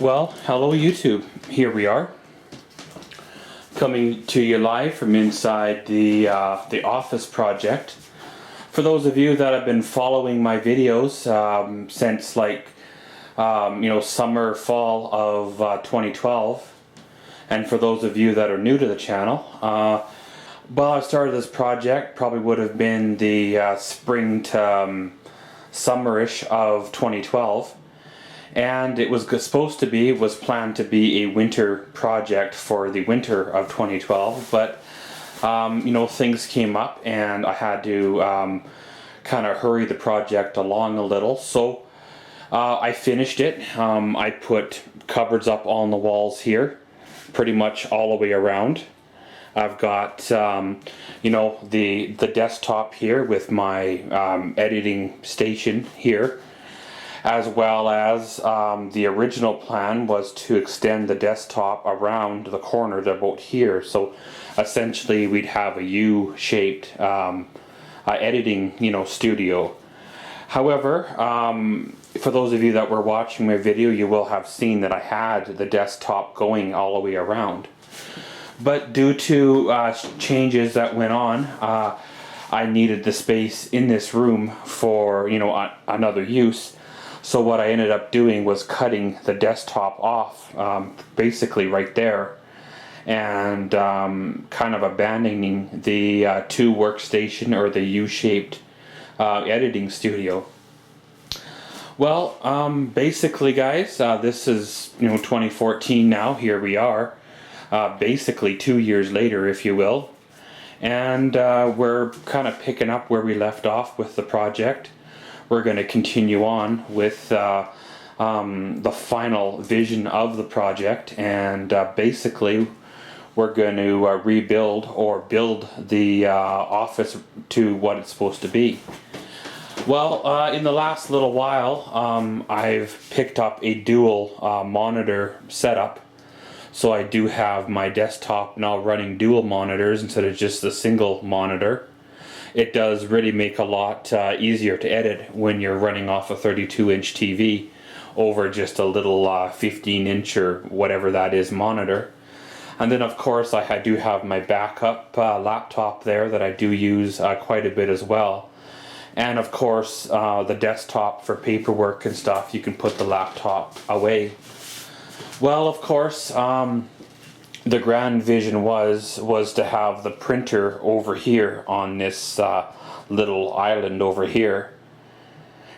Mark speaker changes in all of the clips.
Speaker 1: Well, hello YouTube. Here we are, coming to you live from inside the office project. For those of you that have been following my videos since summer, fall of 2012, and for those of you that are new to the channel, I started this project probably would have been the spring to summerish of 2012. And it was planned to be a winter project for the winter of 2012, but things came up and I had to kind of hurry the project along a little. So I finished it. I put cupboards up on the walls here, pretty much all the way around. I've got the desktop here with my editing station here, as well as the original plan was to extend the desktop around the corner about here. So essentially we'd have a U-shaped editing studio. However, for those of you that were watching my video, you will have seen that I had the desktop going all the way around. But due to changes that went on, I needed the space in this room for another use. So what I ended up doing was cutting the desktop off, basically right there, and kind of abandoning the two workstation or the U-shaped editing studio. Well, basically guys, this is 2014 now. Here we are, basically 2 years later, if you will, and we're kind of picking up where we left off with the project. We're going to continue on with the final vision of the project, and basically we're going to rebuild or build the office to what it's supposed to be. Well, in the last little while, I've picked up a dual monitor setup. So I do have my desktop now running dual monitors instead of just the single monitor. It does really make a lot easier to edit when you're running off a 32-inch TV over just a little 15-inch or whatever that is monitor. And then of course I do have my backup laptop there that I do use quite a bit as well. And of course the desktop for paperwork and stuff, you can put the laptop away. Well, of course, the grand vision was to have the printer over here on this little island over here,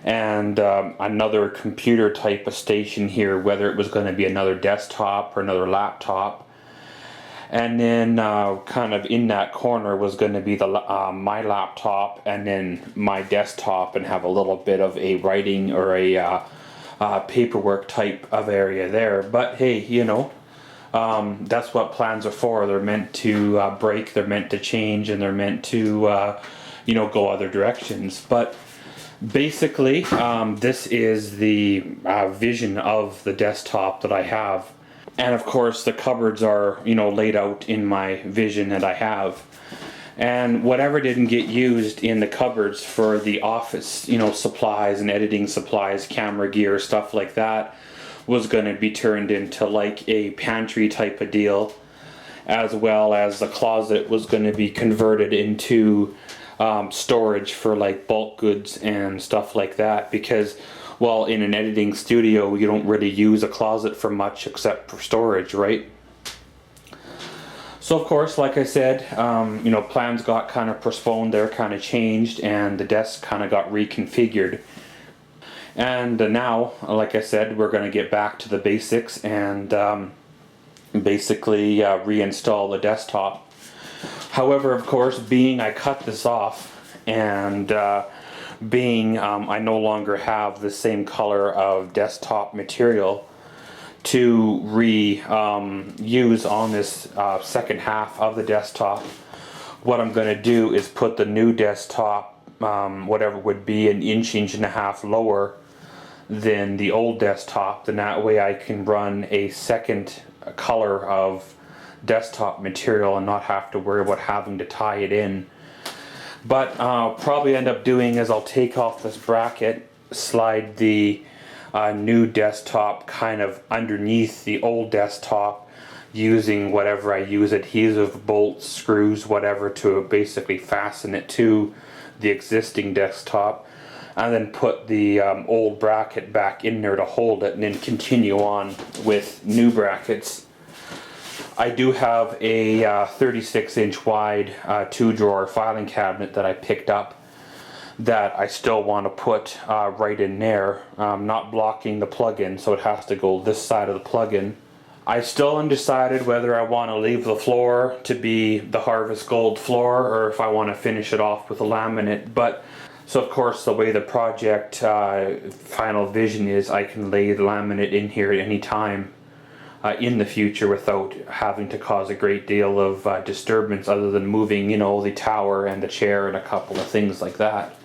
Speaker 1: and another computer type of station here, whether it was going to be another desktop or another laptop. And then kind of in that corner was going to be the my laptop and then my desktop, and have a little bit of a writing or a paperwork type of area there. But hey, that's what plans are for. They're meant to break, they're meant to change, and they're meant to go other directions. But basically this is the vision of the desktop that I have. And of course the cupboards are laid out in my vision that I have. And whatever didn't get used in the cupboards for the office supplies and editing supplies, camera gear, stuff like that, was going to be turned into like a pantry type of deal, as well as the closet was going to be converted into storage for like bulk goods and stuff like that, because well, in an editing studio you don't really use a closet for much except for storage, right? So of course, like I said, plans got kind of postponed, they're kind of changed, and the desk kind of got reconfigured. And now, like I said, we're going to get back to the basics and basically reinstall the desktop. However, of course, being I cut this off, and being I no longer have the same color of desktop material to use on this second half of the desktop, what I'm going to do is put the new desktop, whatever would be an inch and a half lower than the old desktop. Then that way I can run a second color of desktop material and not have to worry about having to tie it in. But I'll probably end up doing is I'll take off this bracket, slide the new desktop kind of underneath the old desktop, using whatever I use, adhesive, bolts, screws, whatever, to basically fasten it to the existing desktop, and then put the old bracket back in there to hold it, and then continue on with new brackets. I do have a 36-inch wide 2-drawer filing cabinet that I picked up that I still want to put right in there, not blocking the plug-in, so it has to go this side of the plug-in. I still undecided whether I want to leave the floor to be the Harvest Gold floor or if I want to finish it off with a laminate. But so of course, the way the project final vision is, I can lay the laminate in here at any time in the future without having to cause a great deal of disturbance, other than moving, you know, the tower and the chair and a couple of things like that.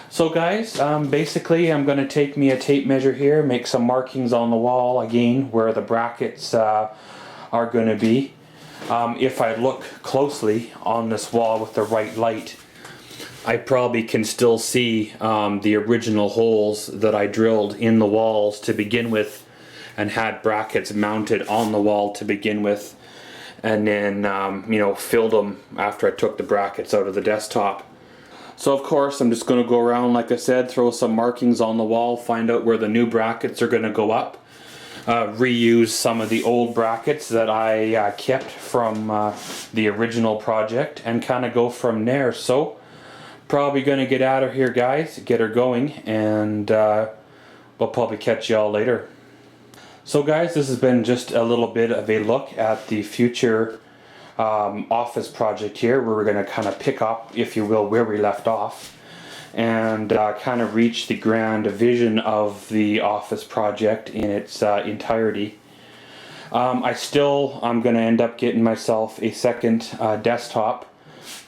Speaker 1: So guys, basically I'm going to take me a tape measure here, make some markings on the wall again where the brackets are going to be. If I look closely on this wall with the right light, I probably can still see the original holes that I drilled in the walls to begin with, and had brackets mounted on the wall to begin with, and then you know, filled them after I took the brackets out of the desktop. So of course I'm just going to go around, like I said, throw some markings on the wall, find out where the new brackets are going to go up, reuse some of the old brackets that I kept from the original project, and kind of go from there. So probably going to get out of here, guys, get her going, and we'll probably catch y'all later. So guys, this has been just a little bit of a look at the future office project here, where we're going to kind of pick up, if you will, where we left off, and kind of reach the grand vision of the office project in its entirety. I'm going to end up getting myself a second desktop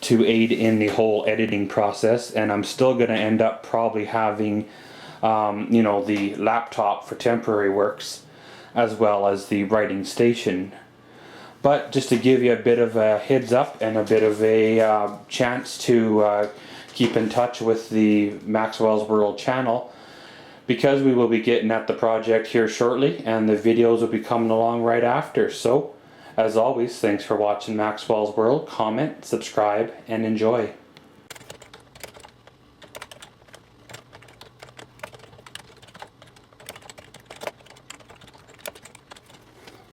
Speaker 1: to aid in the whole editing process, and I'm still going to end up probably having you know, the laptop for temporary works, as well as the writing station. But just to give you a bit of a heads up and a bit of a chance to keep in touch with the Maxwell's World channel, because we will be getting at the project here shortly, and the videos will be coming along right after. So as always, thanks for watching Maxwell's World. Comment, subscribe, and enjoy.